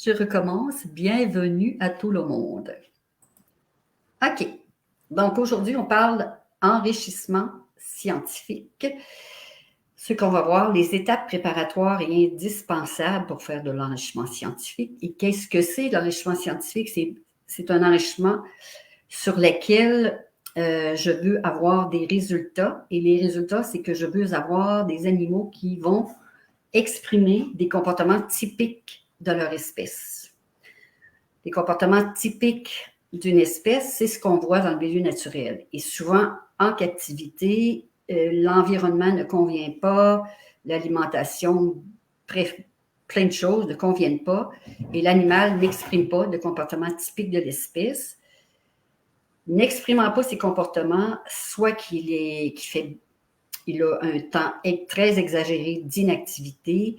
Je recommence. Bienvenue à tout le monde. OK. Donc, aujourd'hui, on parle enrichissement scientifique. Ce qu'on va voir, les étapes préparatoires et indispensables pour faire de l'enrichissement scientifique. Et qu'est-ce que c'est l'enrichissement scientifique? C'est un enrichissement sur lequel je veux avoir des résultats. Et les résultats, c'est que je veux avoir des animaux qui vont exprimer des comportements typiques de leur espèce. Les comportements typiques d'une espèce, c'est ce qu'on voit dans le milieu naturel. Et souvent, en captivité, l'environnement ne convient pas, l'alimentation, bref, plein de choses ne conviennent pas, et l'animal n'exprime pas de comportements typiques de l'espèce. N'exprimant pas ces comportements, soit il a un temps très exagéré d'inactivité,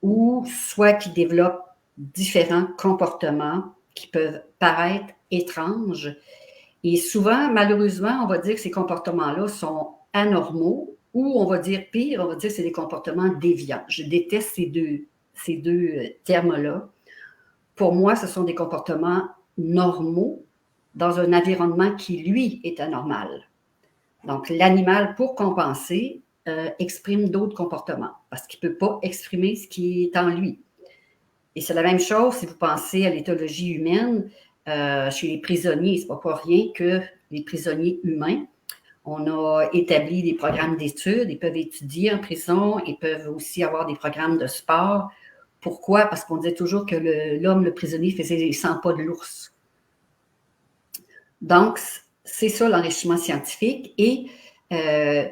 ou soit qu'il développe différents comportements qui peuvent paraître étranges. Et souvent, malheureusement, on va dire que ces comportements-là sont anormaux, ou on va dire pire, on va dire que c'est des comportements déviants. Je déteste ces deux termes-là. Pour moi, ce sont des comportements normaux dans un environnement qui, lui, est anormal. Donc, l'animal, pour compenser, exprime d'autres comportements parce qu'il ne peut pas exprimer ce qui est en lui. Et c'est la même chose si vous pensez à l'éthologie humaine. Chez les prisonniers, ce n'est pas pour rien que les prisonniers humains, on a établi des programmes d'études, ils peuvent étudier en prison, ils peuvent aussi avoir des programmes de sport. Pourquoi? Parce qu'on disait toujours que l'homme, le prisonnier, faisait les 100 pas de l'ours. Donc, c'est ça l'enrichissement scientifique. Et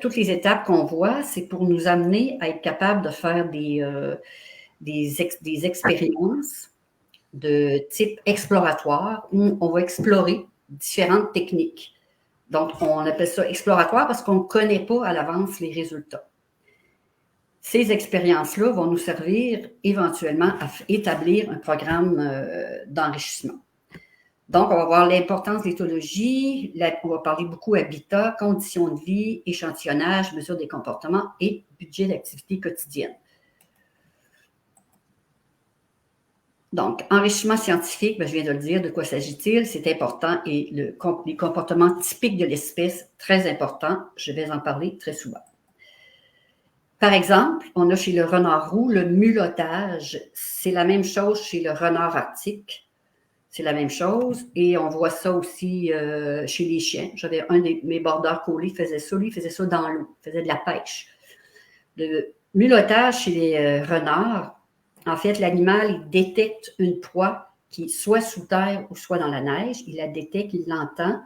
toutes les étapes qu'on voit, c'est pour nous amener à être capable de faire des expériences de type exploratoire où on va explorer différentes techniques. Donc, on appelle ça exploratoire parce qu'on ne connaît pas à l'avance les résultats. Ces expériences-là vont nous servir éventuellement à établir un programme d'enrichissement. Donc, on va voir l'importance de l'éthologie, on va parler beaucoup habitat, conditions de vie, échantillonnage, mesure des comportements et budget d'activité quotidienne. Donc, enrichissement scientifique, je viens de le dire, de quoi s'agit-il? C'est important et les comportements typiques de l'espèce, très important, je vais en parler très souvent. Par exemple, on a chez le renard roux le mulottage. C'est la même chose chez le renard arctique. C'est la même chose. Et on voit ça aussi chez les chiens. J'avais un de mes border collies faisait ça. Lui, il faisait ça dans l'eau. Il faisait de la pêche. Le mulottage chez les renards, en fait, l'animal, il détecte une proie qui est soit sous terre ou soit dans la neige. Il la détecte, il l'entend.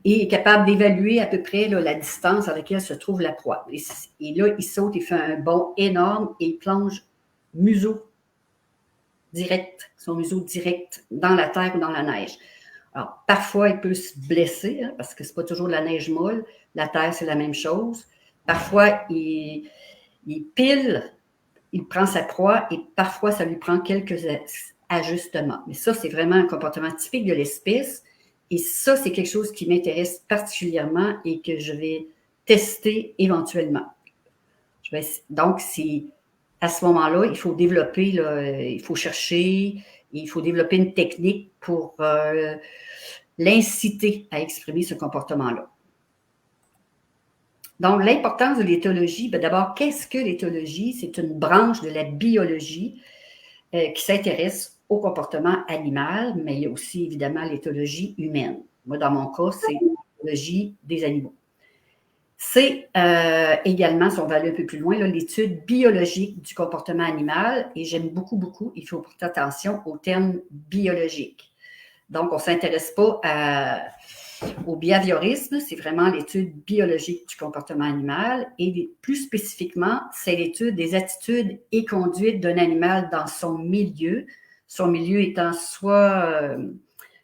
Et est capable d'évaluer à peu près là, la distance à laquelle se trouve la proie. Et là, il saute, il fait un bond énorme et il plonge museau direct, son museau direct dans la terre ou dans la neige. Alors, parfois, il peut se blesser, parce que ce n'est pas toujours de la neige molle. La terre, c'est la même chose. Parfois, il pile, il prend sa proie et parfois, ça lui prend quelques ajustements. Mais ça, c'est vraiment un comportement typique de l'espèce. Et ça, c'est quelque chose qui m'intéresse particulièrement et que je vais tester éventuellement. Donc, à ce moment-là, il faut développer, il faut chercher, il faut développer une technique pour l'inciter à exprimer ce comportement-là. Donc, l'importance de l'éthologie, d'abord, qu'est-ce que l'éthologie? C'est une branche de la biologie qui s'intéresse au comportement animal, mais il y a aussi évidemment l'éthologie humaine. Moi, dans mon cas, c'est l'éthologie des animaux. C'est également, si on va aller un peu plus loin, l'étude biologique du comportement animal, et j'aime beaucoup, il faut porter attention au terme biologique. Donc, on ne s'intéresse pas au behaviorisme, c'est vraiment l'étude biologique du comportement animal, et plus spécifiquement, c'est l'étude des attitudes et conduites d'un animal dans son milieu étant soit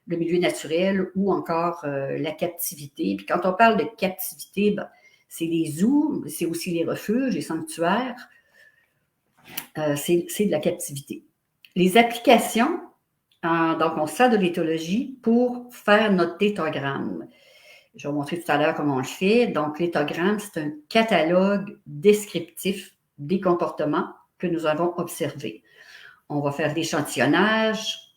le milieu naturel ou encore la captivité. Puis quand on parle de captivité, c'est les zoos, c'est aussi les refuges, les sanctuaires, c'est de la captivité. Les applications, donc on sert de l'éthologie pour faire notre tétogramme. Je vais vous montrer tout à l'heure comment on le fait. Donc, l'éthogramme, c'est un catalogue descriptif des comportements que nous avons observés. on va faire de l'échantillonnage,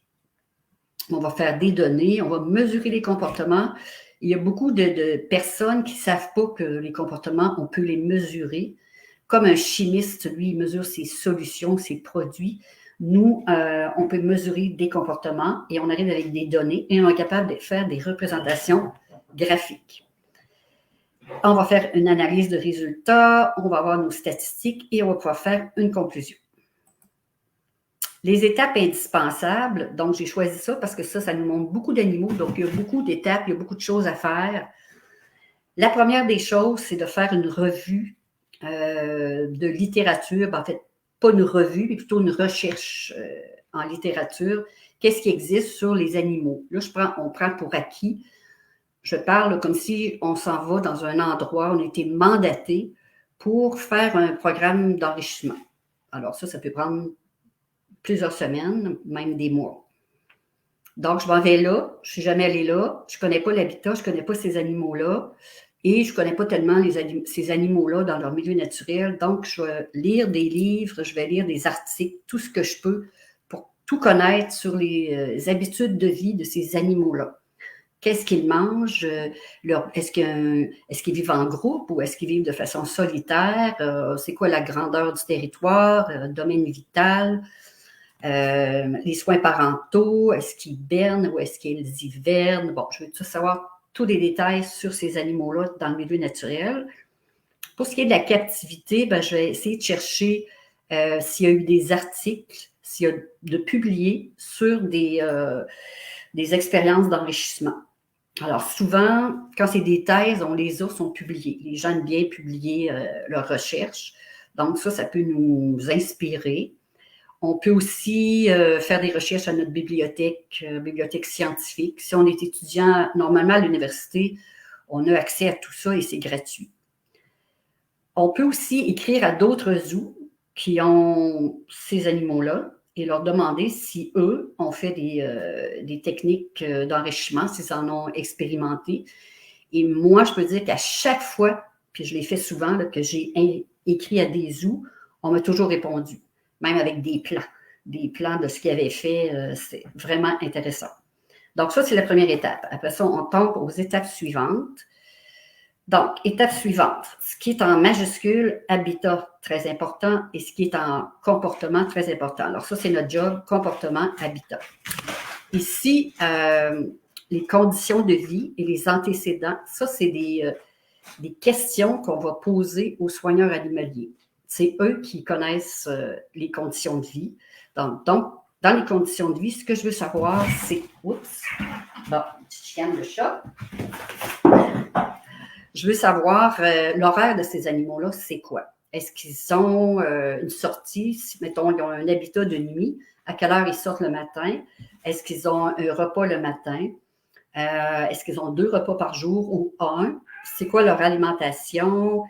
on va faire des données, on va mesurer les comportements. Il y a beaucoup de personnes qui ne savent pas que les comportements, on peut les mesurer. Comme un chimiste, lui, il mesure ses solutions, ses produits. Nous, on peut mesurer des comportements et on arrive avec des données et on est capable de faire des représentations graphiques. On va faire une analyse de résultats, on va avoir nos statistiques et on va pouvoir faire une conclusion. Les étapes indispensables, donc j'ai choisi ça parce que ça nous montre beaucoup d'animaux, donc il y a beaucoup d'étapes, il y a beaucoup de choses à faire. La première des choses, c'est de faire une revue de littérature, en fait, pas une revue, mais plutôt une recherche en littérature. Qu'est-ce qui existe sur les animaux? Là, on prend pour acquis. Je parle comme si on s'en va dans un endroit, on a été mandaté pour faire un programme d'enrichissement. Alors ça peut prendre plusieurs semaines, même des mois. Donc, je m'en vais là, je ne suis jamais allée là, je ne connais pas l'habitat, je ne connais pas ces animaux-là, et je ne connais pas tellement ces animaux-là dans leur milieu naturel. Donc, je vais lire des livres, je vais lire des articles, tout ce que je peux pour tout connaître sur les habitudes de vie de ces animaux-là. Qu'est-ce qu'ils mangent? Est-ce qu'ils vivent en groupe ou est-ce qu'ils vivent de façon solitaire? C'est quoi la grandeur du territoire, domaine vital? Les soins parentaux, est-ce qu'ils hibernent ou est-ce qu'ils hivernent? Bon, je veux tout savoir tous les détails sur ces animaux-là dans le milieu naturel. Pour ce qui est de la captivité, je vais essayer de chercher s'il y a eu des articles, s'il y a de publiés sur des expériences d'enrichissement. Alors, souvent, quand c'est des thèses, on les a, sont publiées. Les gens aiment bien publier leurs recherches. Donc, ça peut nous inspirer. On peut aussi faire des recherches à notre bibliothèque scientifique. Si on est étudiant, normalement à l'université, on a accès à tout ça et c'est gratuit. On peut aussi écrire à d'autres zoos qui ont ces animaux-là et leur demander si eux ont fait des techniques d'enrichissement, s'ils en ont expérimenté. Et moi, je peux dire qu'à chaque fois, puis je l'ai fait souvent, là, que j'ai écrit à des zoos, on m'a toujours répondu, même avec des plans de ce qu'ils avaient fait. C'est vraiment intéressant. Donc, ça, c'est la première étape. Après ça, on tombe aux étapes suivantes. Donc, étape suivante, ce qui est en majuscule, habitat, très important, et ce qui est en comportement, très important. Alors ça, c'est notre job, comportement, habitat. Ici, les conditions de vie et les antécédents, ça, c'est des questions qu'on va poser aux soigneurs animaliers. C'est eux qui connaissent les conditions de vie. Donc, dans les conditions de vie, ce que je veux savoir, c'est... Oups! Bon, petite chicane de chat. Je veux savoir l'horaire de ces animaux-là, c'est quoi? Est-ce qu'ils ont une sortie? Si, mettons, ils ont un habitat de nuit, à quelle heure ils sortent le matin? Est-ce qu'ils ont un repas le matin? Est-ce qu'ils ont 2 repas par jour ou 1? C'est quoi leur alimentation?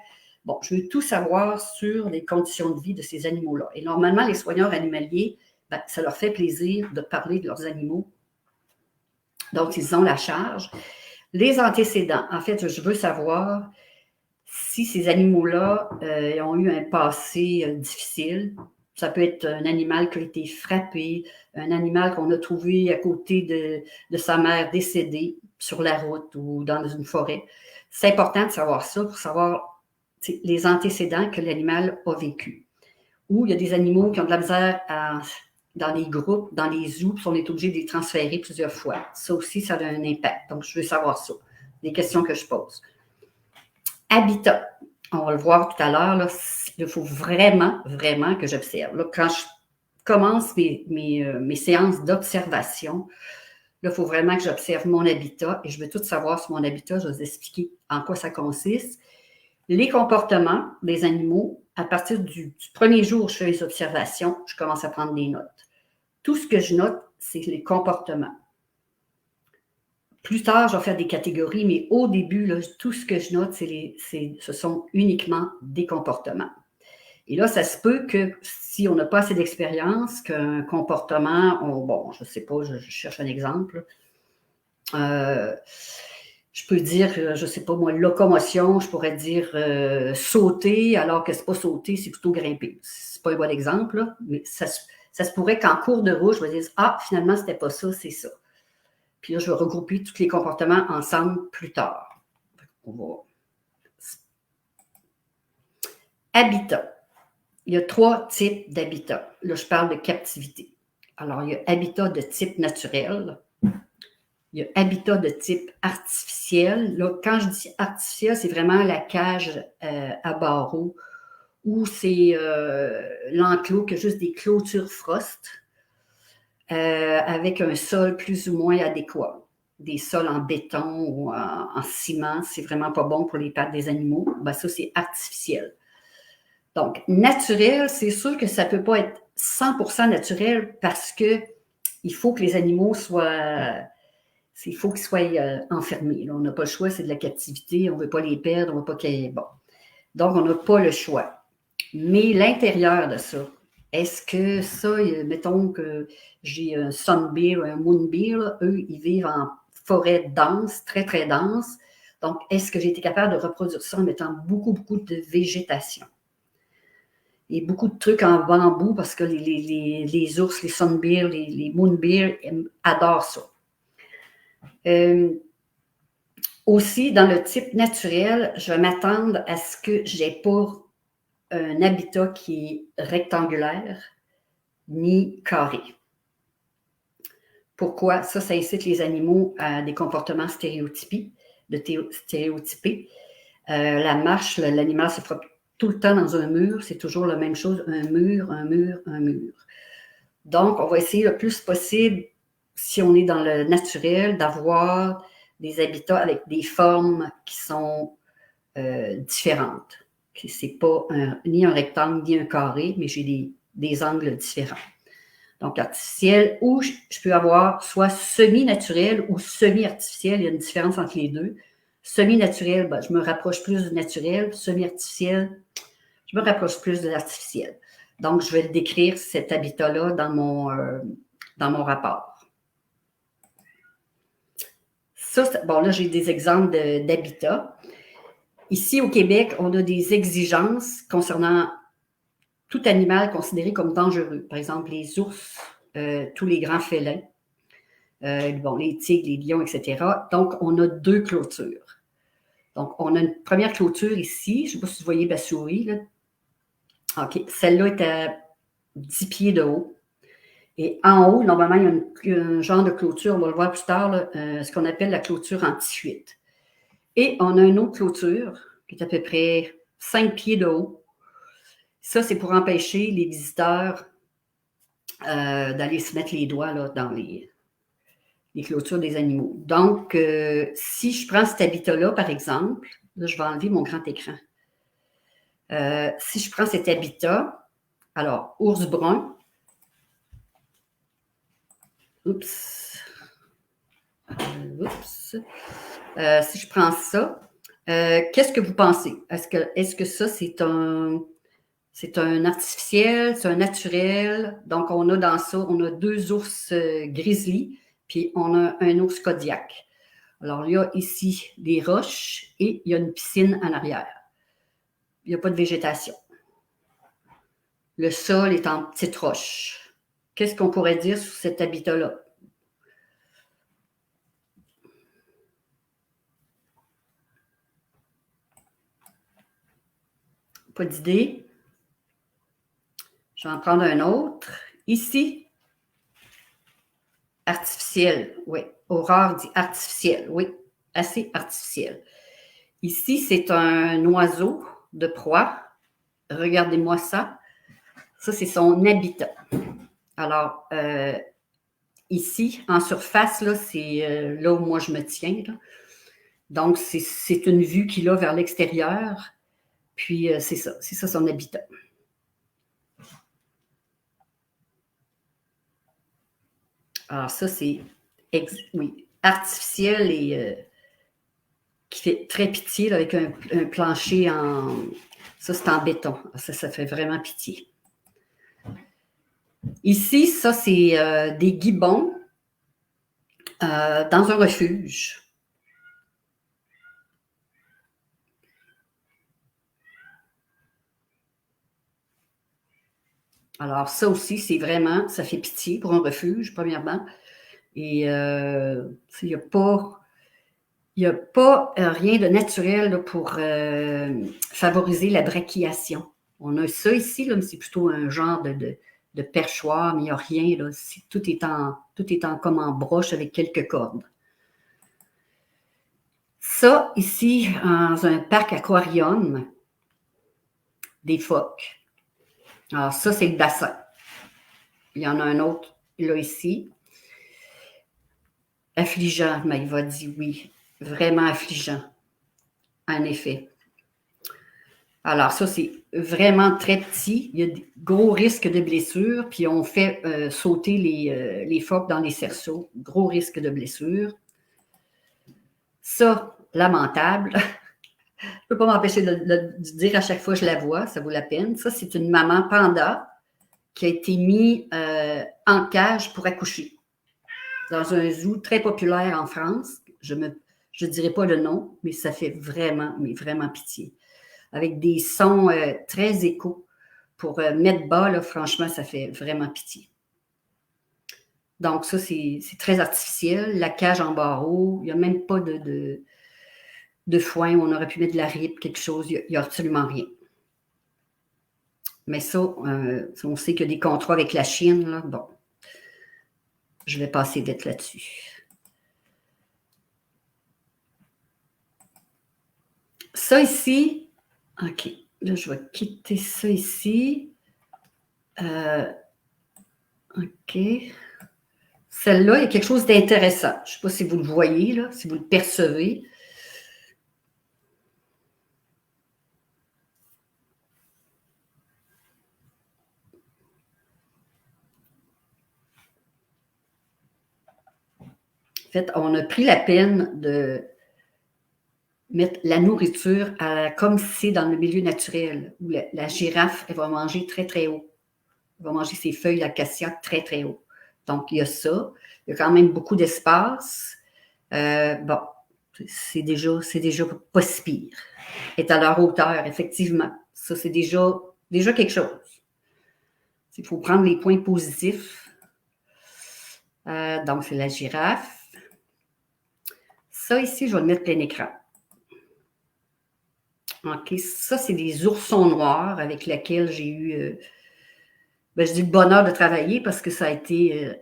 Bon, je veux tout savoir sur les conditions de vie de ces animaux-là. Et normalement, les soigneurs animaliers, ça leur fait plaisir de parler de leurs animaux. Donc, ils ont la charge. Les antécédents, en fait, je veux savoir si ces animaux-là ont eu un passé difficile. Ça peut être un animal qui a été frappé, un animal qu'on a trouvé à côté de sa mère décédée sur la route ou dans une forêt. C'est important de savoir ça pour savoir les antécédents que l'animal a vécu. Ou il y a des animaux qui ont de la misère dans les groupes, dans les zoos, puis on est obligé de les transférer plusieurs fois. Ça aussi, ça a un impact. Donc, je veux savoir ça. Des questions que je pose. Habitat. On va le voir tout à l'heure. Là, il faut vraiment, vraiment que j'observe. Là, quand je commence mes séances d'observation, là, il faut vraiment que j'observe mon habitat et je veux tout savoir sur mon habitat. Je vais vous expliquer en quoi ça consiste. Les comportements des animaux, à partir du premier jour où je fais les observations, je commence à prendre des notes. Tout ce que je note, c'est les comportements. Plus tard, je vais faire des catégories, mais au début, là, tout ce que je note, ce sont uniquement des comportements. Et là, ça se peut que si on n'a pas assez d'expérience, qu'un comportement, je ne sais pas, je cherche un exemple. Je peux dire, je ne sais pas moi, locomotion, je pourrais dire sauter, alors que ce n'est pas sauter, c'est plutôt grimper. Ce n'est pas un bon exemple, là, mais Ça se pourrait qu'en cours de route, je me dise, ah, finalement, c'était pas ça, c'est ça. Puis là, je vais regrouper tous les comportements ensemble plus tard. On va... Habitat. Il y a 3 types d'habitat. Là, je parle de captivité. Alors, il y a habitat de type naturel. Il y a habitat de type artificiel. Là, quand je dis artificiel, c'est vraiment la cage à barreaux où c'est l'enclos qui a juste des clôtures frost avec un sol plus ou moins adéquat. Des sols en béton ou en ciment, c'est vraiment pas bon pour les pattes des animaux. Ben, ça, c'est artificiel. Donc, naturel, c'est sûr que ça ne peut pas être 100% naturel parce que il faut que les animaux soient... Il faut qu'ils soient enfermés. Là. On n'a pas le choix, c'est de la captivité, on ne veut pas les perdre, on ne veut pas qu'ils... Bon. Donc, on n'a pas le choix. Mais l'intérieur de ça, est-ce que ça, mettons que j'ai un sunbear, un moonbear, eux, ils vivent en forêt dense, très, très dense. Donc, est-ce que j'ai été capable de reproduire ça en mettant beaucoup, beaucoup de végétation? Et beaucoup de trucs en bambou parce que les ours, les sunbears, les moonbears adorent ça. Aussi, dans le type naturel, je vais m'attendre à ce que je n'ai pas un habitat qui est rectangulaire ni carré. Pourquoi? Ça incite les animaux à des comportements stéréotypés. La marche, l'animal se frappe tout le temps dans un mur, c'est toujours la même chose, un mur, un mur, un mur. Donc, on va essayer le plus possible, si on est dans le naturel, d'avoir des habitats avec des formes qui sont différentes. C'est pas ni un rectangle, ni un carré, mais j'ai des angles différents. Donc, artificiel, ou je peux avoir soit semi-naturel ou semi-artificiel, il y a une différence entre les deux. Semi-naturel, ben, je me rapproche plus du naturel. Semi-artificiel, je me rapproche plus de l'artificiel. Donc, je vais le décrire, cet habitat-là, dans mon rapport. Ça, bon, là, j'ai des exemples d'habitat. Ici, au Québec, on a des exigences concernant tout animal considéré comme dangereux. Par exemple, les ours, tous les grands félins, bon, les tigres, les lions, etc. Donc, on a 2 clôtures. Donc, on a une première clôture ici. Je ne sais pas si vous voyez ma souris. Là. OK. Celle-là est à 10 pieds de haut. Et en haut, normalement, il y a un genre de clôture, on va le voir plus tard, là, ce qu'on appelle la clôture anti-fuite. Et on a une autre clôture qui est à peu près 5 pieds de haut. Ça, c'est pour empêcher les visiteurs d'aller se mettre les doigts là, dans les clôtures des animaux. Donc, si je prends cet habitat-là, par exemple, là, je vais enlever mon grand écran. Si je prends cet habitat, alors, ours brun, si je prends ça, qu'est-ce que vous pensez? Est-ce que ça, c'est un artificiel, c'est un naturel? Donc, on a dans ça, on a 2 ours grizzly, puis on a un ours Kodiak. Alors, il y a ici des roches et il y a une piscine en arrière. Il n'y a pas de végétation. Le sol est en petites roches. Qu'est-ce qu'on pourrait dire sur cet habitat-là? Pas d'idée. Je vais en prendre un autre. Ici, artificiel, oui. Aurore dit artificiel, oui. Assez artificiel. Ici, c'est un oiseau de proie. Regardez-moi ça. Ça, c'est son habitat. Alors, ici, en surface, là, c'est là où moi je me tiens. Là. Donc, c'est une vue qu'il a vers l'extérieur. Puis, c'est ça son habitat. Alors, ça, c'est oui, artificiel et qui fait très pitié là, avec un plancher en... Ça, c'est en béton. Ça fait vraiment pitié. Ici, ça, c'est des gibbons dans un refuge. Alors, ça aussi, c'est vraiment, ça fait pitié pour un refuge, premièrement. Et il n'y a pas, rien de naturel là, pour favoriser la brachiation. On a ça ici, là, mais c'est plutôt un genre de perchoir, mais il n'y a rien. Là. Tout est comme en broche avec quelques cordes. Ça, ici, dans un parc aquarium, des phoques. Alors, ça, c'est le bassin. Il y en a un autre, là, ici. Affligeant, mais il va dire oui. Vraiment affligeant, en effet. Alors, ça, c'est vraiment très petit. Il y a des gros risques de blessures, puis on fait sauter les phoques dans les cerceaux. Gros risque de blessures. Ça, lamentable. Je ne peux pas m'empêcher de dire à chaque fois que je la vois, ça vaut la peine. Ça, c'est une maman panda qui a été mise en cage pour accoucher dans un zoo très populaire en France. Je ne dirai pas le nom, mais ça fait vraiment, mais vraiment pitié. Avec des sons très échos. Pour mettre bas, là, franchement, ça fait vraiment pitié. Donc, ça, c'est très artificiel. La cage en barreau, il n'y a même pas de foin où on aurait pu mettre de la ripe, quelque chose. Il n'y a absolument rien. Mais ça, on sait qu'il y a des contrats avec la Chine. Là. Bon, je vais passer vite là-dessus. Ça ici, OK. Là, je vais quitter ça ici. OK. Celle-là, il y a quelque chose d'intéressant. Je ne sais pas si vous le voyez, là, si vous le percevez. En fait, on a pris la peine de mettre la nourriture comme si c'est dans le milieu naturel, où la girafe, elle va manger très, très haut. Elle va manger ses feuilles d'acacia très, très haut. Donc, il y a ça. Il y a quand même beaucoup d'espace. Bon, c'est déjà pas si pire. Elle est à leur hauteur, effectivement. Ça, c'est déjà quelque chose. Il faut prendre les points positifs. Donc, c'est la girafe. Ça, ici, je vais le mettre plein écran. OK, ça, c'est des oursons noirs avec lesquels j'ai eu, je dis le bonheur de travailler parce que ça a été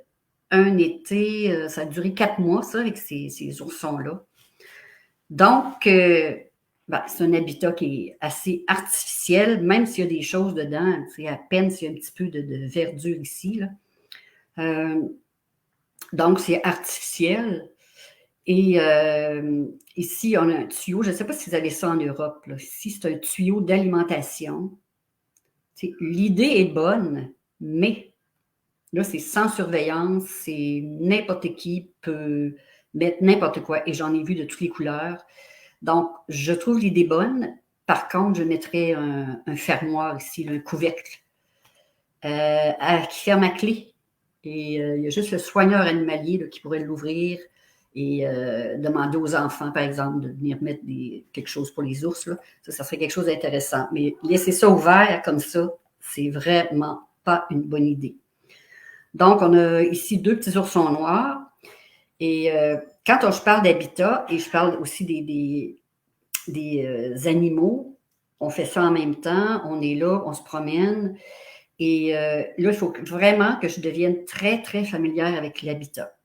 un été, ça a duré 4 mois, ça, avec ces oursons-là. Donc, c'est un habitat qui est assez artificiel, même s'il y a des choses dedans, c'est à peine s'il y a un petit peu de verdure ici. Là. Donc, c'est artificiel. Et ici, on a un tuyau. Je ne sais pas si vous avez ça en Europe. Là. Ici, c'est un tuyau d'alimentation. L'idée est bonne, mais là, c'est sans surveillance. C'est n'importe qui peut mettre n'importe quoi. Et j'en ai vu de toutes les couleurs. Donc, je trouve l'idée bonne. Par contre, je mettrais un fermoir ici, un couvercle, qui ferme à clé. Et il y a juste le soigneur animalier là, qui pourrait l'ouvrir et demander aux enfants, par exemple, de venir mettre quelque chose pour les ours. Là. Ça serait quelque chose d'intéressant. Mais laisser ça ouvert comme ça, c'est vraiment pas une bonne idée. Donc, on a ici 2 petits oursons noirs. Et quand je parle d'habitat, et je parle aussi des animaux, on fait ça en même temps, on est là, on se promène. Et là, il faut vraiment que je devienne très, très familière avec l'habitat.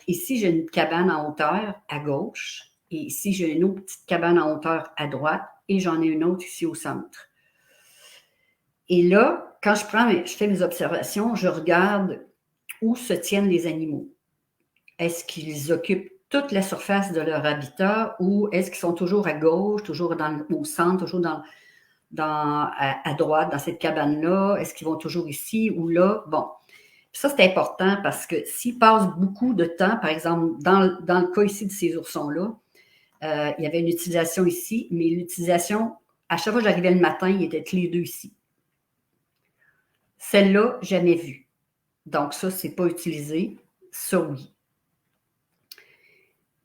Ici, j'ai une cabane en hauteur à gauche et ici, j'ai une autre petite cabane en hauteur à droite et j'en ai une autre ici au centre. Et là, quand je fais mes observations, je regarde où se tiennent les animaux. Est-ce qu'ils occupent toute la surface de leur habitat ou est-ce qu'ils sont toujours à gauche, toujours au centre, toujours à droite, dans cette cabane-là? Est-ce qu'ils vont toujours ici ou là? Bon, ça, c'est important parce que s'ils passent beaucoup de temps, par exemple, dans le cas ici de ces oursons-là, il y avait une utilisation ici, mais l'utilisation, à chaque fois que j'arrivais le matin, ils étaient tous les 2 ici. Celle-là, jamais vue. Donc ça, c'est pas utilisé. Ça, oui.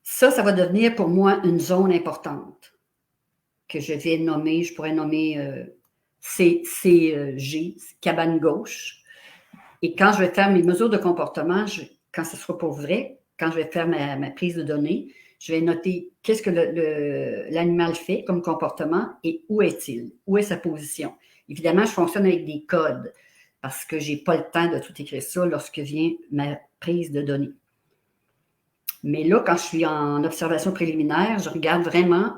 Ça va devenir pour moi une zone importante que je vais nommer, je pourrais nommer c'est CG, cabane gauche. Et quand je vais faire mes mesures de comportement, quand ce sera pour vrai, quand je vais faire ma prise de données, je vais noter qu'est-ce que l'animal fait comme comportement et où est-il, où est sa position. Évidemment, je fonctionne avec des codes parce que je n'ai pas le temps de tout écrire ça lorsque vient ma prise de données. Mais là, quand je suis en observation préliminaire, je regarde vraiment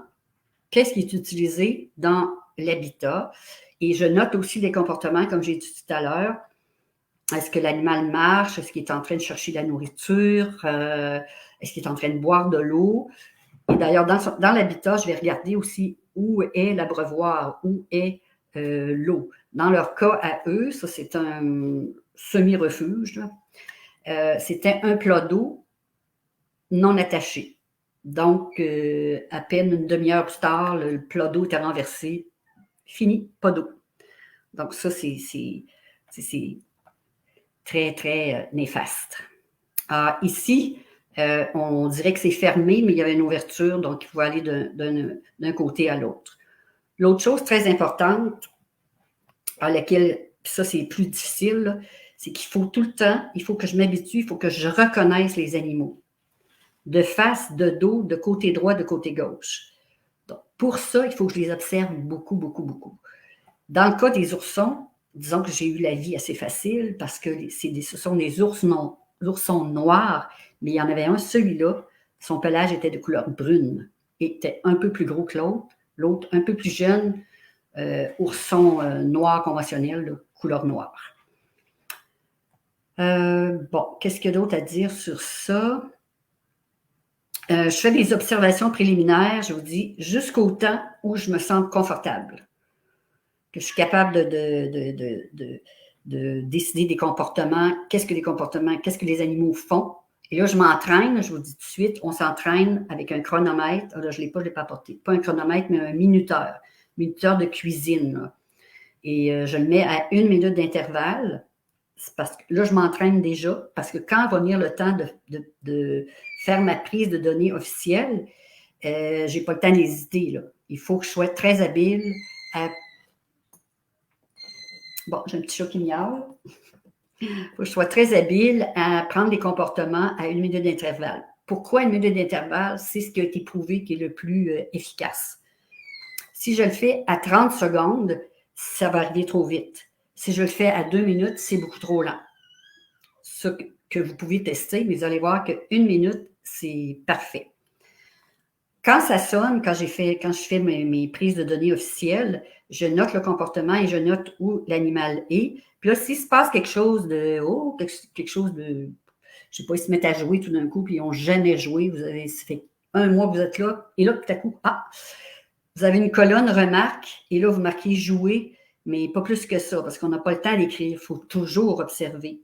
qu'est-ce qui est utilisé dans l'habitat et je note aussi les comportements, comme j'ai dit tout à l'heure. Est-ce que l'animal marche? Est-ce qu'il est en train de chercher de la nourriture? Est-ce qu'il est en train de boire de l'eau? Et d'ailleurs, dans l'habitat, je vais regarder aussi où est l'abreuvoir, où est l'eau. Dans leur cas à eux, ça c'est un semi-refuge. C'était un plat d'eau non attaché. Donc, à peine une demi-heure plus tard, le plat d'eau était renversé. Fini, pas d'eau. Donc, ça, c'est très, très néfaste. Ici, on dirait que c'est fermé, mais il y avait une ouverture, donc il faut aller d'un côté à l'autre. L'autre chose très importante, à laquelle, ça c'est plus difficile, c'est qu'il faut tout le temps, il faut que je m'habitue, il faut que je reconnaisse les animaux. De face, de dos, de côté droit, de côté gauche. Donc, pour ça, il faut que je les observe beaucoup, beaucoup, beaucoup. Dans le cas des oursons, disons que j'ai eu la vie assez facile parce que ce sont des oursons noirs, mais il y en avait un, celui-là, son pelage était de couleur brune, était un peu plus gros que l'autre un peu plus jeune, ourson noir conventionnel, de couleur noire. Bon, qu'est-ce qu'il y a d'autre à dire sur ça? Je fais des observations préliminaires, je vous dis, jusqu'au temps où je me sens confortable, que je suis capable de décider des comportements, qu'est-ce que les animaux font. Et là, je m'entraîne, je vous dis tout de suite, on s'entraîne avec un chronomètre. Là, je ne l'ai pas apporté. Pas un chronomètre, mais un minuteur de cuisine. Là. Et je le mets à 1 minute d'intervalle. Parce que là, je m'entraîne déjà, parce que quand va venir le temps de faire ma prise de données officielle, je n'ai pas le temps d'hésiter. Là. Il faut que je sois très habile à... Bon, j'ai un petit chat qui miaule. Il faut que je sois très habile à prendre des comportements à 1 minute d'intervalle. Pourquoi 1 minute d'intervalle? C'est ce qui a été prouvé qui est le plus efficace. Si je le fais à 30 secondes, ça va arriver trop vite. Si je le fais à 2 minutes, c'est beaucoup trop lent. Ce que vous pouvez tester, mais vous allez voir que 1 minute, c'est parfait. Quand ça sonne, quand je fais mes prises de données officielles, je note le comportement et je note où l'animal est. Puis là, s'il se passe quelque chose de, quelque chose de, je sais pas, ils se mettent à jouer tout d'un coup, puis ils n'ont jamais joué, ça fait 1 mois que vous êtes là, et là, tout à coup, vous avez une colonne remarque, et là, vous marquez jouer, mais pas plus que ça, parce qu'on n'a pas le temps d'écrire, il faut toujours observer.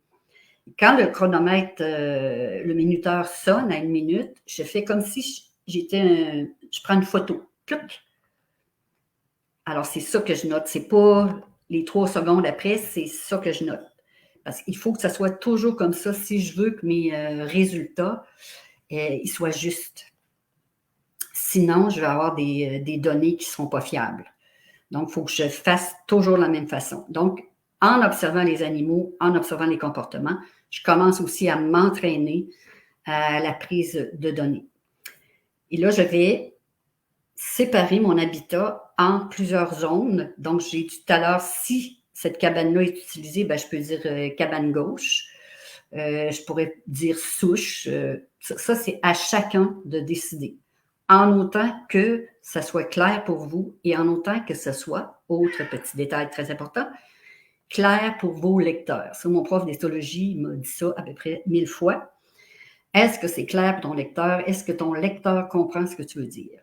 Quand le chronomètre, le minuteur sonne à 1 minute, je fais comme si je prends une photo. Pluc. Alors, c'est ça que je note. C'est pas les 3 secondes après, c'est ça que je note. Parce qu'il faut que ça soit toujours comme ça si je veux que mes résultats ils soient justes. Sinon, je vais avoir des données qui ne seront pas fiables. Donc, il faut que je fasse toujours de la même façon. Donc, en observant les animaux, en observant les comportements, je commence aussi à m'entraîner à la prise de données. Et là, je vais séparer mon habitat en plusieurs zones. Donc, j'ai dit tout à l'heure, si cette cabane-là est utilisée, ben, je peux dire cabane gauche. Je pourrais dire souche. Ça, c'est à chacun de décider. En autant que ça soit clair pour vous et en autant que ce soit, autre petit détail très important, clair pour vos lecteurs. Ça, mon prof d'éthologie m'a dit ça à peu près 1000 fois. Est-ce que c'est clair pour ton lecteur? Est-ce que ton lecteur comprend ce que tu veux dire?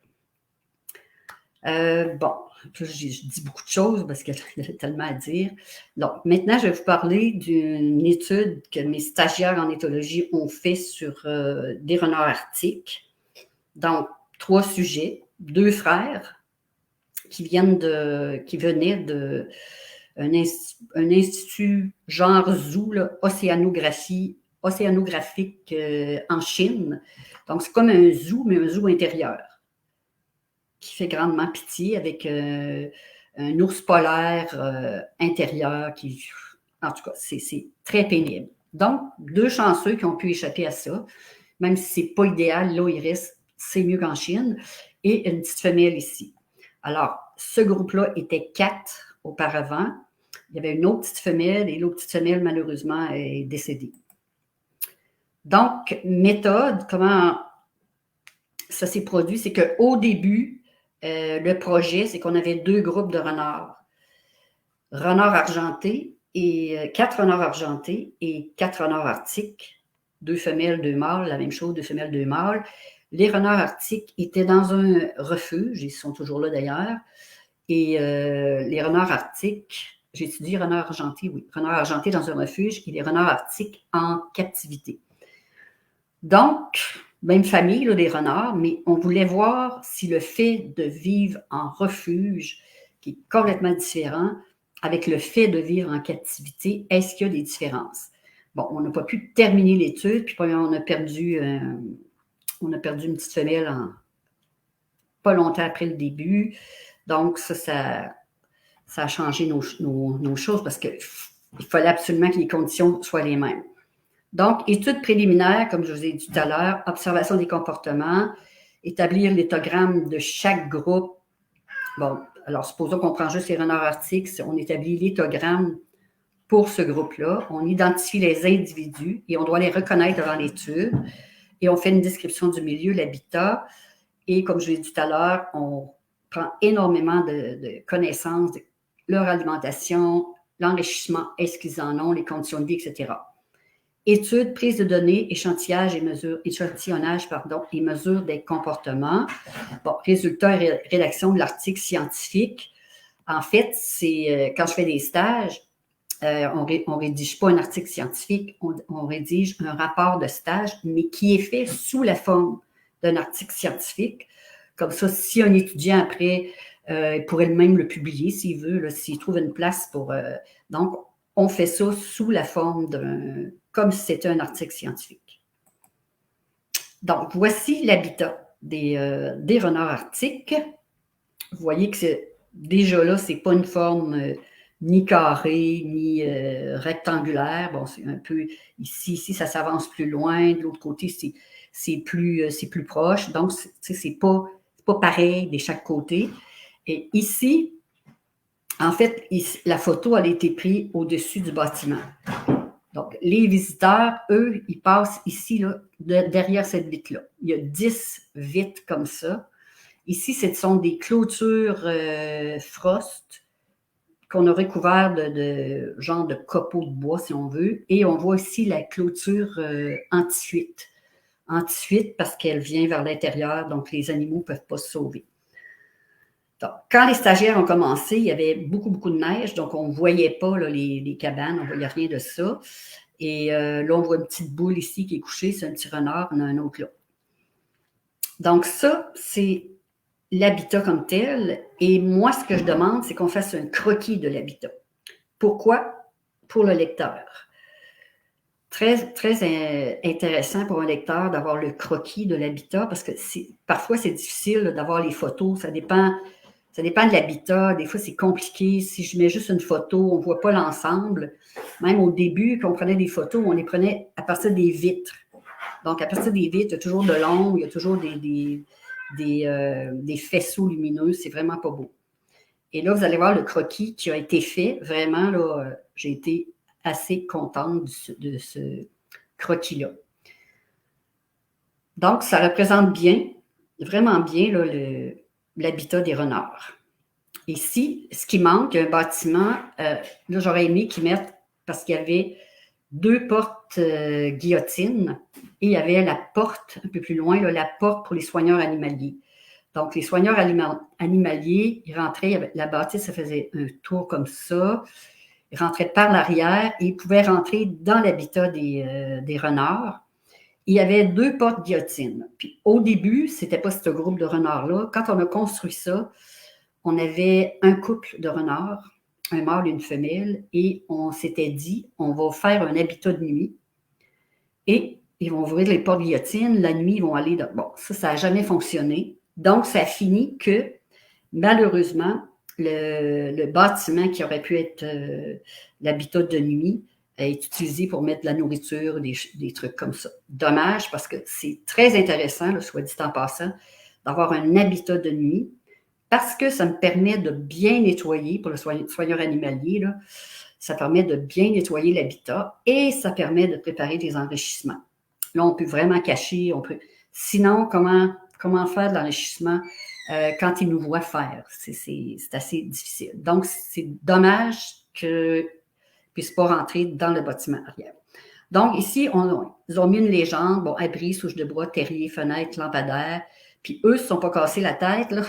Bon, je dis beaucoup de choses parce qu'il y a tellement à dire. Donc, maintenant, je vais vous parler d'une étude que mes stagiaires en éthologie ont fait sur des renards arctiques. Donc, 3 sujets, 2 frères qui venaient de un institut genre zoo, là, océanographique en Chine. Donc, c'est comme un zoo, mais un zoo intérieur qui fait grandement pitié avec un ours polaire intérieur qui... En tout cas, c'est très pénible. Donc, 2 chanceux qui ont pu échapper à ça, même si ce n'est pas idéal, là, il reste, c'est mieux qu'en Chine, et une petite femelle ici. Alors, ce groupe-là était 4 auparavant. Il y avait une autre petite femelle, et l'autre petite femelle, malheureusement, est décédée. Donc, méthode, comment ça s'est produit, c'est qu'au début, le projet, c'est qu'on avait 2 groupes de renards. Renards argentés, et 4 renards argentés et 4 renards arctiques. 2 femelles, 2 mâles, la même chose, 2 femelles, 2 mâles. Les renards arctiques étaient dans un refuge, ils sont toujours là d'ailleurs, et les renards arctiques, j'ai étudié renards argentés, oui, renards argentés dans un refuge et les renards arctiques en captivité. Donc, même famille là, des renards, mais on voulait voir si le fait de vivre en refuge, qui est complètement différent, avec le fait de vivre en captivité, est-ce qu'il y a des différences? Bon, on n'a pas pu terminer l'étude, puis on a perdu une petite femelle pas longtemps après le début. Donc, ça a changé nos choses parce qu'il fallait absolument que les conditions soient les mêmes. Donc, étude préliminaire, comme je vous ai dit tout à l'heure, observation des comportements, établir l'éthogramme de chaque groupe. Bon, alors, supposons qu'on prend juste les renards arctiques, on établit l'éthogramme pour ce groupe-là, on identifie les individus et on doit les reconnaître devant l'étude et on fait une description du milieu, l'habitat, et comme je l'ai dit tout à l'heure, on prend énormément de connaissances de leur alimentation, l'enrichissement, est-ce qu'ils en ont, les conditions de vie, etc. Étude, prise de données, échantillonnage et mesure des comportements. Bon, résultat et rédaction de l'article scientifique. En fait, c'est quand je fais des stages, on ne rédige pas un article scientifique, on rédige un rapport de stage, mais qui est fait sous la forme d'un article scientifique. Comme ça, si un étudiant après, il pourrait même le publier s'il veut, s'il trouve une place pour... donc, on fait ça sous la forme comme si c'était un article scientifique. Donc, voici l'habitat des renards arctiques. Vous voyez que déjà là, ce n'est pas une forme ni carrée, ni rectangulaire. Bon, c'est un peu ici, ça s'avance plus loin. De l'autre côté, c'est plus proche. Donc, c'est pas pareil de chaque côté. Et ici, en fait, la photo, elle a été prise au-dessus du bâtiment. Donc, les visiteurs, eux, ils passent ici, là, derrière cette vitre-là. Il y a 10 vitres comme ça. Ici, ce sont des clôtures frost qu'on aurait couvert de genre de copeaux de bois, si on veut. Et on voit ici la clôture anti-fuite. Anti-fuite parce qu'elle vient vers l'intérieur, donc les animaux ne peuvent pas se sauver. Donc, quand les stagiaires ont commencé, il y avait beaucoup, beaucoup de neige, donc on ne voyait pas là, les cabanes, on ne voyait rien de ça. Et là, on voit une petite boule ici qui est couchée, c'est un petit renard, on a un autre là. Donc ça, c'est l'habitat comme tel. Et moi, ce que je demande, c'est qu'on fasse un croquis de l'habitat. Pourquoi? Pour le lecteur. Très, très intéressant pour un lecteur d'avoir le croquis de l'habitat parce que parfois, c'est difficile d'avoir les photos. Ça dépend de l'habitat. Des fois, c'est compliqué. Si je mets juste une photo, on ne voit pas l'ensemble. Même au début, quand on prenait des photos, on les prenait à partir des vitres. Donc, à partir des vitres, il y a toujours de l'ombre, il y a toujours des faisceaux lumineux. C'est vraiment pas beau. Et là, vous allez voir le croquis qui a été fait. Vraiment, là, j'ai été assez contente de ce croquis-là. Donc, ça représente bien, vraiment bien, là, l'habitat des renards. Ici, ce qui manque, un bâtiment, là, j'aurais aimé qu'ils mettent, parce qu'il y avait 2 portes guillotines et il y avait la porte, un peu plus loin, là, la porte pour les soigneurs animaliers. Donc, les soigneurs animaliers, ils rentraient, la bâtisse, ça faisait un tour comme ça. Ils rentraient par l'arrière et ils pouvaient rentrer dans l'habitat des renards. Il y avait 2 portes guillotines. Puis, au début, ce n'était pas ce groupe de renards-là. Quand on a construit ça, on avait un couple de renards, un mâle et une femelle, et on s'était dit, on va faire un habitat de nuit et ils vont ouvrir les portes guillotines. La nuit, ils vont aller... Bon, ça n'a jamais fonctionné. Donc, ça a fini que, malheureusement, le bâtiment qui aurait pu être l'habitat de nuit est utilisé pour mettre de la nourriture, des trucs comme ça. Dommage parce que c'est très intéressant, là, soit dit en passant, d'avoir un habitat de nuit parce que ça me permet de bien nettoyer, pour le soigneur animalier, là, ça permet de bien nettoyer l'habitat et ça permet de préparer des enrichissements. Là, on peut vraiment cacher, Sinon, comment faire de l'enrichissement quand ils nous voient faire? C'est assez difficile. Donc, c'est dommage qu'ils ne puissent pas rentrer dans le bâtiment arrière. Donc, ici, ils ont mis une légende, bon, abri, souche de bois, terrier, fenêtre, lampadaire, puis eux ne se sont pas cassés la tête, là.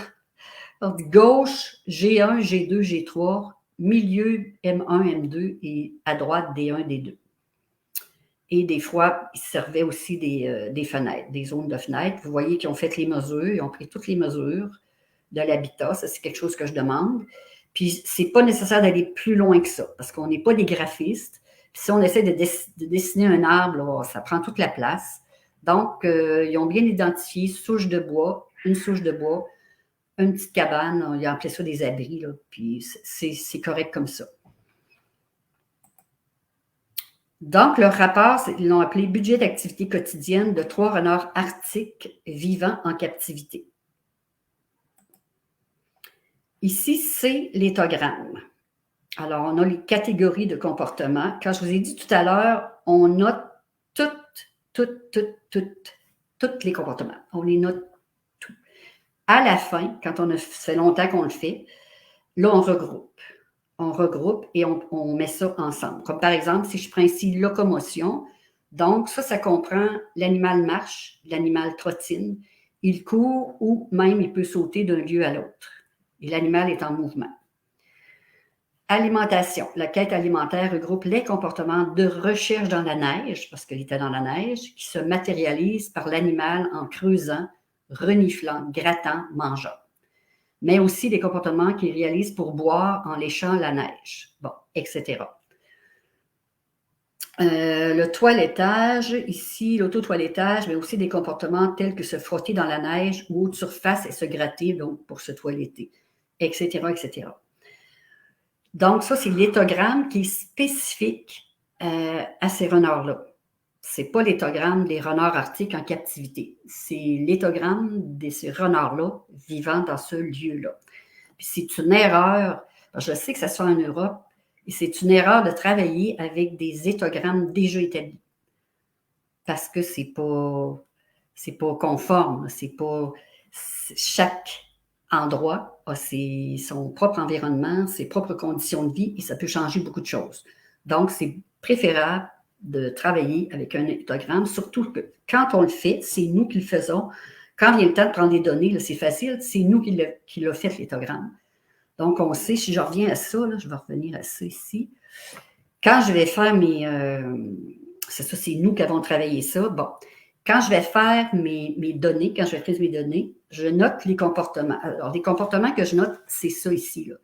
Donc, gauche, G1, G2, G3, milieu, M1, M2 et à droite, D1, D2. Et des fois, ils servaient aussi des fenêtres, des zones de fenêtres. Vous voyez qu'ils ont fait les mesures, ils ont pris toutes les mesures de l'habitat. Ça, c'est quelque chose que je demande. Puis, c'est pas nécessaire d'aller plus loin que ça, parce qu'on n'est pas des graphistes. Puis, si on essaie de dessiner un arbre, là, ça prend toute la place. Donc, ils ont bien identifié une souche de bois, une petite cabane. Ils ont appelé ça des abris, là, puis c'est correct comme ça. Donc, leur rapport, ils l'ont appelé « Budget d'activité quotidienne de 3 renards arctiques vivant en captivité ». Ici, c'est l'éthogramme. Alors, on a les catégories de comportement. Quand je vous ai dit tout à l'heure, on note tous les comportements. On les note tous. À la fin, quand ça fait longtemps qu'on le fait, là, on regroupe. On regroupe et on met ça ensemble. Comme par exemple, si je prends ici locomotion, donc ça comprend l'animal marche, l'animal trottine, il court ou même il peut sauter d'un lieu à l'autre. Et l'animal est en mouvement. Alimentation. La quête alimentaire regroupe les comportements de recherche dans la neige, parce qu'il était dans la neige, qui se matérialisent par l'animal en creusant, reniflant, grattant, mangeant. Mais aussi des comportements qu'il réalise pour boire en léchant la neige, bon, etc. Le toilettage, ici, l'auto-toilettage, mais aussi des comportements tels que se frotter dans la neige ou haute surface et se gratter donc pour se toiletter, etc., etc. Donc, ça, c'est l'éthogramme qui est spécifique à ces renards-là. Ce n'est pas l'éthogramme des renards arctiques en captivité. C'est l'éthogramme de ces renards-là vivant dans ce lieu-là. Puis c'est une erreur, je sais que ça se fait en Europe, et c'est une erreur de travailler avec des éthogrammes déjà établis. Parce que c'est pas conforme, chaque endroit a son propre environnement, ses propres conditions de vie, et ça peut changer beaucoup de choses. Donc, c'est préférable de travailler avec un éthogramme, surtout que quand on le fait, c'est nous qui le faisons. Quand vient le temps de prendre des données, là, c'est facile, c'est nous qui l'a fait, l'éthogramme. Donc, on sait, si je reviens à ça, là, je vais revenir à ça ici. Quand je vais faire c'est ça, c'est nous qui avons travaillé ça. Bon, quand je vais faire mes données, quand je vais faire mes données, je note les comportements. Alors, les comportements que je note, c'est ça ici, là.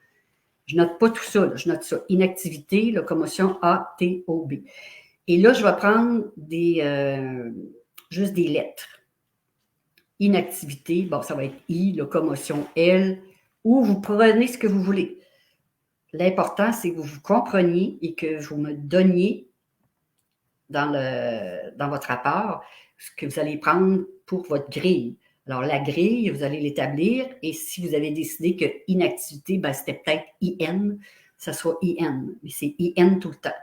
Je note pas tout ça, là. Je note ça. Inactivité, locomotion A, T, O, B. Et là, je vais prendre juste des lettres. Inactivité, bon, ça va être I, locomotion L, ou vous prenez ce que vous voulez. L'important, c'est que vous compreniez et que vous me donniez dans votre rapport ce que vous allez prendre pour votre grille. Alors, la grille, vous allez l'établir et si vous avez décidé que inactivité, ben, c'était peut-être IN, ça soit IN, mais c'est IN tout le temps.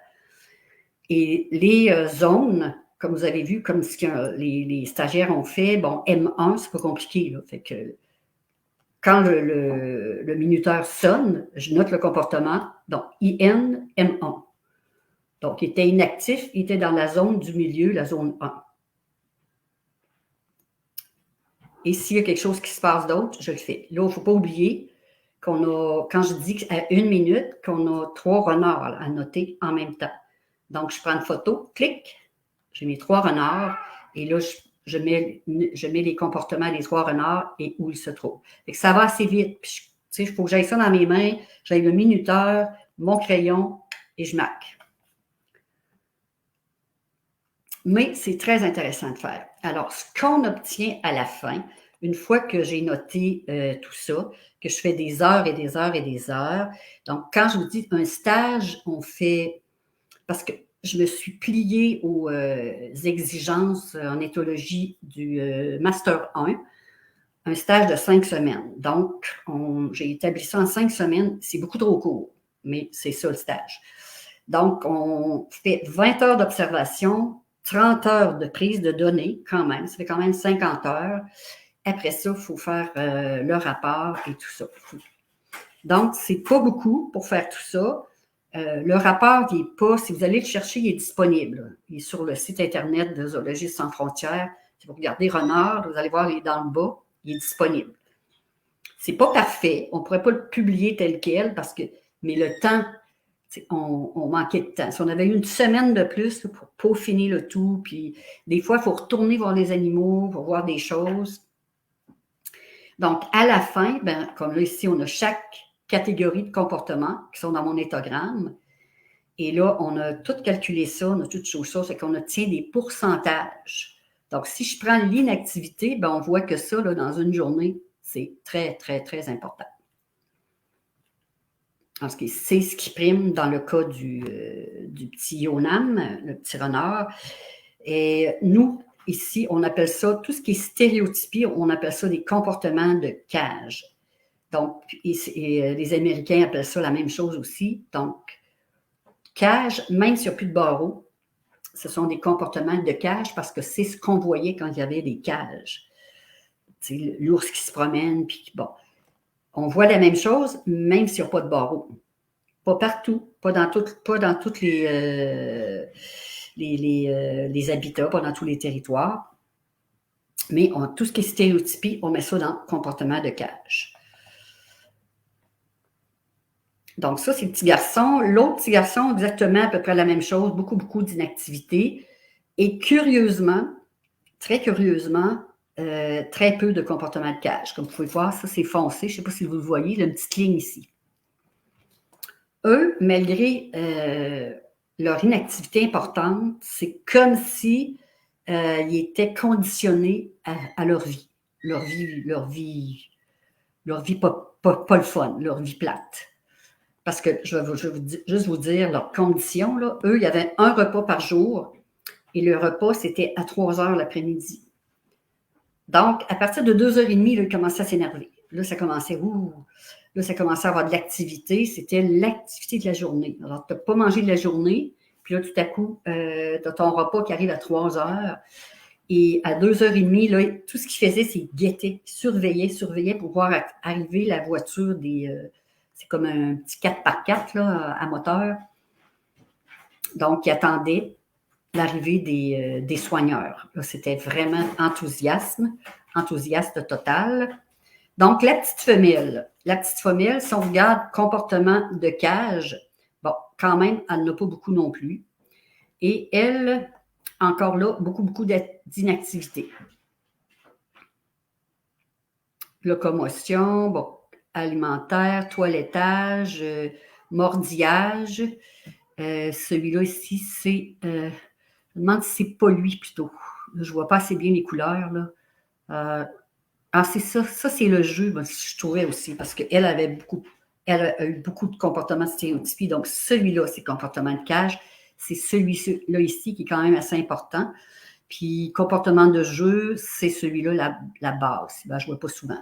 Et les zones, comme vous avez vu, comme ce que les stagiaires ont fait, bon, M1, c'est pas compliqué, là, fait que quand le minuteur sonne, je note le comportement, donc IN, M1. Donc, il était inactif, il était dans la zone du milieu, la zone 1. Et s'il y a quelque chose qui se passe d'autre, je le fais. Là, il ne faut pas oublier qu'on a, quand je dis à 1 minute, qu'on a 3 renards à noter en même temps. Donc, je prends une photo, clic, j'ai mes 3 renards, et là, je mets les comportements des 3 renards et où ils se trouvent. Et ça va assez vite. Puis, il faut que j'aille ça dans mes mains, j'aille le minuteur, mon crayon, et je marque. Mais c'est très intéressant de faire. Alors, ce qu'on obtient à la fin, une fois que j'ai noté tout ça, que je fais des heures et des heures et des heures, donc quand je vous dis un stage, on fait, parce que je me suis pliée aux exigences en éthologie du Master 1 stage de 5 semaines. Donc, j'ai établi ça en 5 semaines. C'est beaucoup trop court, mais c'est ça le stage. Donc, on fait 20 heures d'observation, 30 heures de prise de données quand même. Ça fait quand même 50 heures. Après ça, il faut faire le rapport et tout ça. Donc, c'est pas beaucoup pour faire tout ça. Le rapport, il n'est pas, si vous allez le chercher, il est disponible. Il est sur le site Internet de Zoologistes sans frontières. Si vous regardez Renard, vous allez voir, il est dans le bas, il est disponible. C'est pas parfait. On ne pourrait pas le publier tel quel parce que, mais le temps, on manquait de temps. Si on avait une semaine de plus pour peaufiner le tout, puis des fois, il faut retourner voir les animaux, pour voir des choses. Donc, à la fin, ben, comme là, ici, on a chaque catégorie de comportements qui sont dans mon éthogramme. Et là, on a tout calculé ça, on a tout chose ça, c'est qu'on obtient des pourcentages. Donc, si je prends l'inactivité, ben, on voit que ça, là, dans une journée, c'est très, très, très important. Parce que c'est ce qui prime dans le cas du petit Yonam, le petit renard. Et nous, ici, on appelle ça, tout ce qui est stéréotypie, on appelle ça des comportements de cage. Donc, les Américains appellent ça la même chose aussi. Donc, cage, même s'il n'y a plus de barreaux, ce sont des comportements de cage parce que c'est ce qu'on voyait quand il y avait des cages. C'est l'ours qui se promène, puis bon. On voit la même chose, même s'il n'y a pas de barreaux. Pas partout, pas dans toutes les habitats, pas dans tous les territoires. Mais tout ce qui est stéréotypie, on met ça dans le comportement de cage. Donc ça, c'est le petit garçon. L'autre petit garçon, exactement à peu près la même chose, beaucoup, beaucoup d'inactivité. Et curieusement, très curieusement, très peu de comportement de cage. Comme vous pouvez voir, ça, c'est foncé. Je ne sais pas si vous le voyez, il y a une petite ligne ici. Eux, malgré leur inactivité importante, c'est comme si ils étaient conditionnés à leur vie. Leur vie pas le fun, leur vie plate. Parce que je vais juste vous dire leurs conditions. Là. Eux, il y avait un repas par jour et le repas, c'était à 3 heures l'après-midi. Donc, à partir de 2h30, là, ils commençaient à s'énerver. Là, ça commençait, là, ça commençait à avoir de l'activité. C'était l'activité de la journée. Alors, tu n'as pas mangé de la journée, puis là, tout à coup, tu as ton repas qui arrive à 3 heures. Et à 2h30, là, tout ce qu'il faisait, c'est guetter, surveiller pour voir arriver la voiture des... c'est comme un petit 4x4 là, à moteur. Donc, il attendait l'arrivée des soigneurs. Là, c'était vraiment enthousiaste total. Donc, la petite femelle, si on regarde comportement de cage, bon, quand même, elle n'a pas beaucoup non plus. Et elle, encore là, beaucoup d'inactivité. Locomotion, bon, alimentaire, toilettage, mordillage. Celui-là ici, c'est... je me demande si c'est pas lui plutôt. Je ne vois pas assez bien les couleurs. Là. C'est ça. Ça, c'est le jeu, je trouvais aussi, parce qu'elle elle a eu beaucoup de comportements stéréotypés. Donc, celui-là, c'est comportement de cage. C'est celui-là ici qui est quand même assez important. Puis, comportement de jeu, c'est celui-là, la base. Ben, je ne vois pas souvent.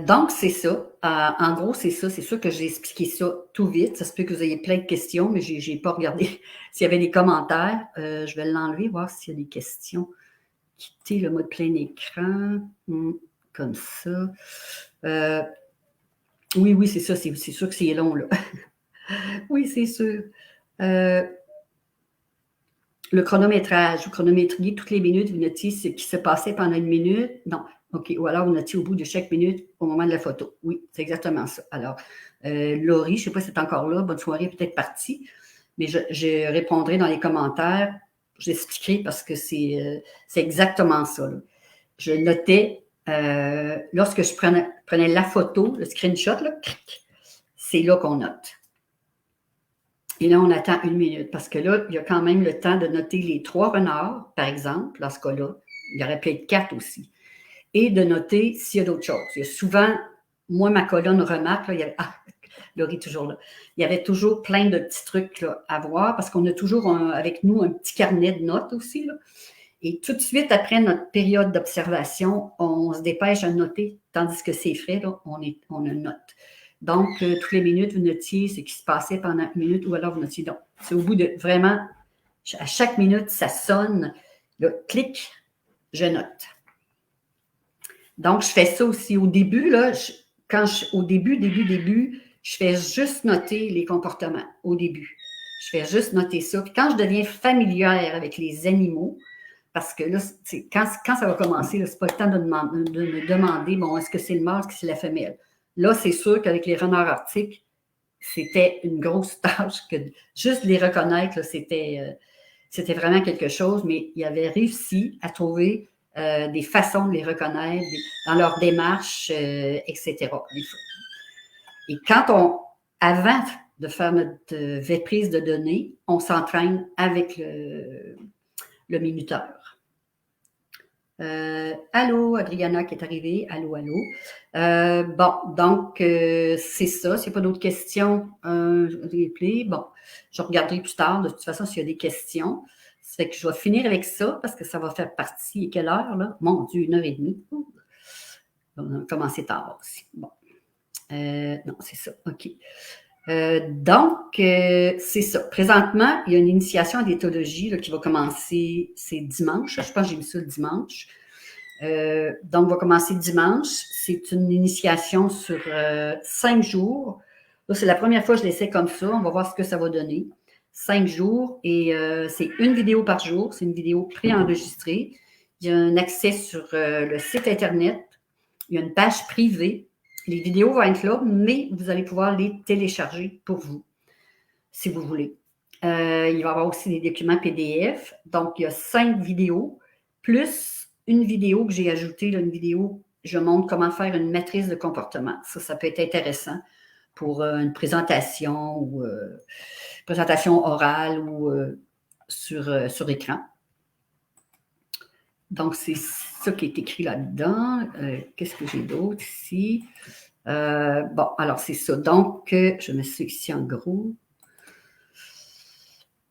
Donc, c'est ça. En gros, c'est ça. C'est sûr que j'ai expliqué ça tout vite. Ça se peut que vous ayez plein de questions, mais je n'ai pas regardé s'il y avait des commentaires. Je vais l'enlever, voir s'il y a des questions. Quitter le mode plein écran. Comme ça. Oui, c'est ça. C'est sûr que c'est long, là. Oui, c'est sûr. Le chronométrage. Vous chronométriez toutes les minutes. Vous notiez ce qui se passait pendant une minute. Non. OK. Ou alors, vous notiez au bout de chaque minute au moment de la photo. Oui, c'est exactement ça. Alors, Laurie, je ne sais pas si c'est encore là. Bonne soirée, peut-être partie. Mais je répondrai dans les commentaires. J'expliquerai parce que c'est exactement ça. Là. Je notais, lorsque je prenais la photo, le screenshot, là, c'est là qu'on note. Et là, on attend 1 minute parce que là, il y a quand même le temps de noter les 3 renards, par exemple, dans ce cas-là. Il y aurait pu être 4 aussi. Et de noter s'il y a d'autres choses. Il y a souvent, moi, ma colonne remarque, là, il y avait, Laurie est toujours là. Il y avait toujours plein de petits trucs là, à voir parce qu'on a toujours avec nous un petit carnet de notes aussi. Là. Et tout de suite, après notre période d'observation, on se dépêche à noter, tandis que c'est frais, là, on a une note. Donc, toutes les minutes, vous notiez ce qui se passait pendant 1 minute ou alors vous notiez donc. C'est au bout de vraiment, à chaque minute, ça sonne, là, clic, je note. Donc, je fais ça aussi au début, là, au début, je fais juste noter les comportements au début. Je fais juste noter ça. Puis quand je deviens familière avec les animaux, parce que là, quand ça va commencer, ce n'est pas le temps de me demander, bon, est-ce que c'est le mâle, est-ce que c'est la femelle? Là, c'est sûr qu'avec les renards arctiques, c'était une grosse tâche que juste les reconnaître, là, c'était vraiment quelque chose, mais il avait réussi à trouver des façons de les reconnaître dans leur démarche, etc. Et avant de faire notre prise de données, on s'entraîne avec le minuteur. Allô, Adriana qui est arrivée. Allô, allô. Bon, donc, c'est ça. S'il n'y a pas d'autres questions, bon, je regarderai plus tard, de toute façon, s'il y a des questions. Ça fait que je vais finir avec ça parce que ça va faire partie. Quelle heure, là? Mon Dieu, 1h30. On a commencé tard aussi. Bon. Non, c'est ça. OK. Donc, c'est ça. Présentement, il y a une initiation à l'éthologie qui va commencer, c'est dimanche. Je pense que j'ai mis ça le dimanche. Donc, on va commencer dimanche. C'est une initiation sur 5 jours. Là, c'est la première fois que je l'essaie comme ça. On va voir ce que ça va donner. 5 jours et c'est une vidéo par jour. C'est une vidéo préenregistrée. Il y a un accès sur le site Internet. Il y a une page privée. Les vidéos vont être là, mais vous allez pouvoir les télécharger pour vous, si vous voulez. Il va y avoir aussi des documents PDF. Donc, il y a 5 vidéos, plus une vidéo que j'ai ajoutée, là, une vidéo, je montre comment faire une matrice de comportement. Ça peut être intéressant pour une présentation ou présentation orale ou sur écran. Donc, c'est ça qui est écrit là-dedans. Qu'est-ce que j'ai d'autre ici? Bon, alors c'est ça. Donc, je me suis ici en gros.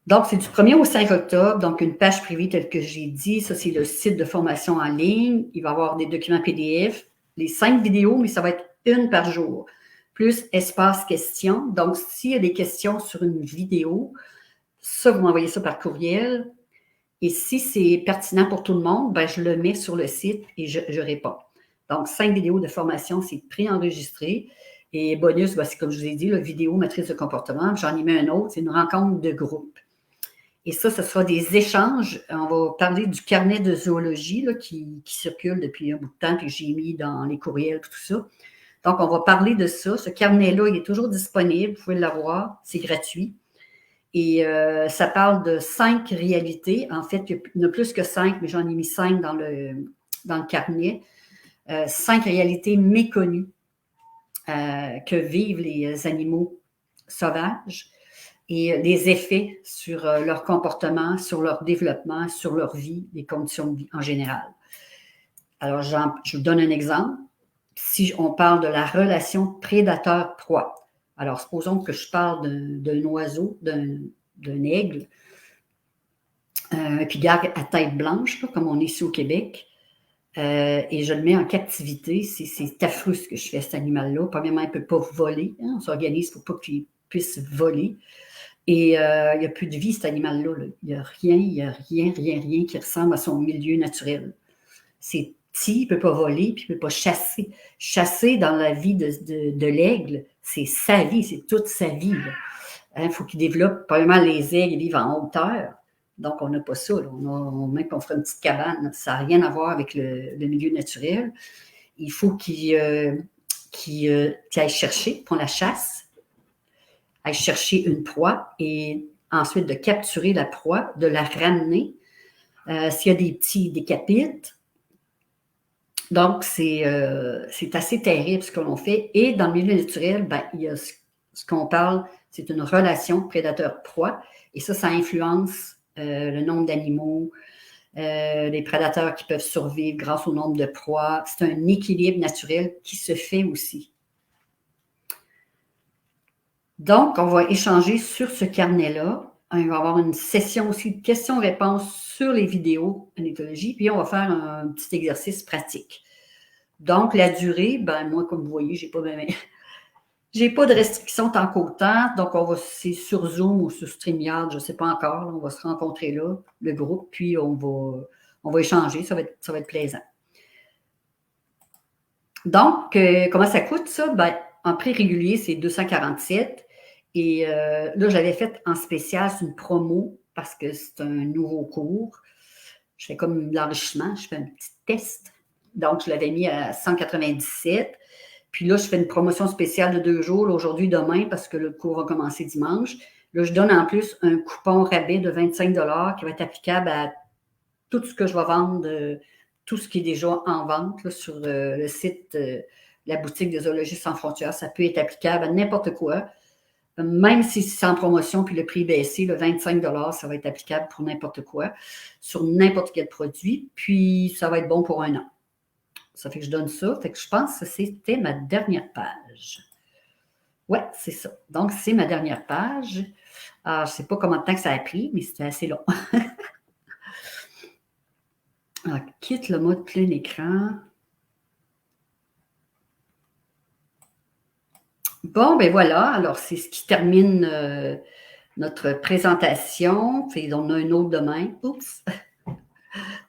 Donc, c'est du 1er au 5 octobre. Donc, une page privée telle que j'ai dit. Ça, c'est le site de formation en ligne. Il va y avoir des documents PDF. Les 5 vidéos, mais ça va être une par jour. Plus espace questions. Donc, s'il y a des questions sur une vidéo, ça, vous m'envoyez ça par courriel. Et si c'est pertinent pour tout le monde, ben, je le mets sur le site et je réponds. Donc, 5 vidéos de formation, c'est préenregistré. Et bonus, ben, c'est comme je vous ai dit, la vidéo matrice de comportement. J'en ai mis un autre, c'est une rencontre de groupe. Et ça, ce sera des échanges. On va parler du carnet de zoologie là, qui circule depuis un bout de temps, puis j'ai mis dans les courriels, tout ça. Donc, on va parler de ça. Ce carnet-là, il est toujours disponible. Vous pouvez l'avoir. C'est gratuit. Et ça parle de 5 réalités. En fait, il y en a plus que 5, mais j'en ai mis 5 dans le carnet. 5 réalités méconnues que vivent les animaux sauvages et les effets sur leur comportement, sur leur développement, sur leur vie, les conditions de vie en général. Alors, je vous donne un exemple. Si on parle de la relation prédateur-proie, alors, supposons que je parle d'un oiseau, d'un aigle, puis garde à tête blanche, là, comme on est ici au Québec, et je le mets en captivité. C'est affreux ce que je fais à cet animal-là. Premièrement, il ne peut pas voler. Hein, on s'organise pour pas qu'il puisse voler. Et il n'y a plus de vie, cet animal-là. Là. Il n'y a rien qui ressemble à son milieu naturel. C'est petit, il ne peut pas voler, puis il ne peut pas chasser. Chasser dans la vie de l'aigle, c'est sa vie, c'est toute sa vie. Il faut qu'il développe, probablement les aigles vivent en hauteur, donc on n'a pas ça. Même qu'on ferait une petite cabane, ça n'a rien à voir avec le milieu naturel. Il faut qu'il aille chercher, qu'on la chasse, aille chercher une proie et ensuite de capturer la proie, de la ramener. S'il y a des petits décapites, donc, c'est assez terrible ce que l'on fait. Et dans le milieu naturel, ben, il y a ce Ce qu'on parle, c'est une relation prédateur-proie. Et ça influence le nombre d'animaux, les prédateurs qui peuvent survivre grâce au nombre de proies. C'est un équilibre naturel qui se fait aussi. Donc, on va échanger sur ce carnet-là. Il va y avoir une session aussi de questions-réponses sur les vidéos en éthologie, puis on va faire un petit exercice pratique. Donc, la durée, ben moi, comme vous voyez, j'ai pas de restrictions tant qu'autant. Donc, c'est sur Zoom ou sur StreamYard, je ne sais pas encore. On va se rencontrer là, le groupe, puis on va échanger. Ça va être plaisant. Donc, comment ça coûte, ça? Ben, en prix régulier, c'est 247. Et là, je l'avais fait en spécial, c'est une promo parce que c'est un nouveau cours. Je fais comme de l'enrichissement, je fais un petit test. Donc, je l'avais mis à 197. Puis là, je fais une promotion spéciale de 2 jours, aujourd'hui, demain, parce que le cours va commencer dimanche. Là, je donne en plus un coupon rabais de 25 qui va être applicable à tout ce que je vais vendre, tout ce qui est déjà en vente là, sur le site la boutique de Zoologie sans frontières. Ça peut être applicable à n'importe quoi. Même si c'est en promotion puis le prix est baissé, le 25 ça va être applicable pour n'importe quoi, sur n'importe quel produit. Puis, ça va être bon pour 1 an. Ça fait que je donne ça. Fait que je pense que c'était ma dernière page. Ouais, c'est ça. Donc, c'est ma dernière page. Alors, je ne sais pas combien de temps que ça a pris, mais c'était assez long. Alors, quitte le mode plein écran. Bon, ben voilà. Alors, c'est ce qui termine notre présentation. Puis, on a un autre demain. Oups!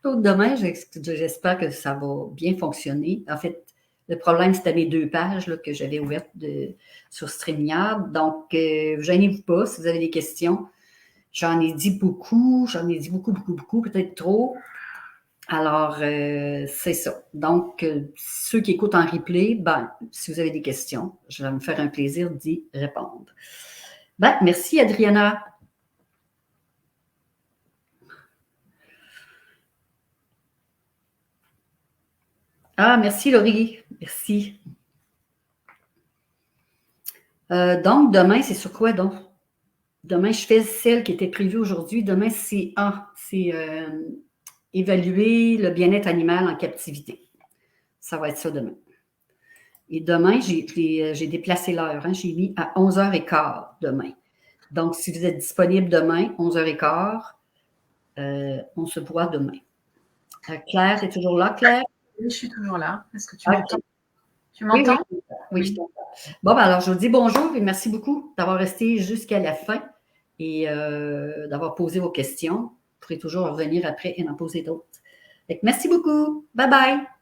L'autre demain, j'espère que ça va bien fonctionner. En fait, le problème, c'était mes 2 pages là, que j'avais ouvertes sur StreamYard. Donc, gênez-vous pas si vous avez des questions. J'en ai dit beaucoup, peut-être trop. Alors, c'est ça. Donc, ceux qui écoutent en replay, ben, si vous avez des questions, je vais me faire un plaisir d'y répondre. Ben, merci, Adriana. Ah, merci, Laurie. Merci. Donc, demain, c'est sur quoi donc? Demain, je fais celle qui était prévue aujourd'hui. Demain, c'est évaluer le bien-être animal en captivité. Ça va être ça demain. Et demain, j'ai déplacé l'heure. Hein, j'ai mis à 11h15 demain. Donc, si vous êtes disponible demain, 11h15, on se voit demain. Claire, tu es toujours là, Claire? Oui, je suis toujours là. Est-ce que tu m'entends? Tu Oui, m'entends? oui, je t'entends. Bon, ben alors, je vous dis bonjour et merci beaucoup d'avoir resté jusqu'à la fin et d'avoir posé vos questions. Vous pourrez toujours revenir après et en poser d'autres. Merci beaucoup. Bye bye.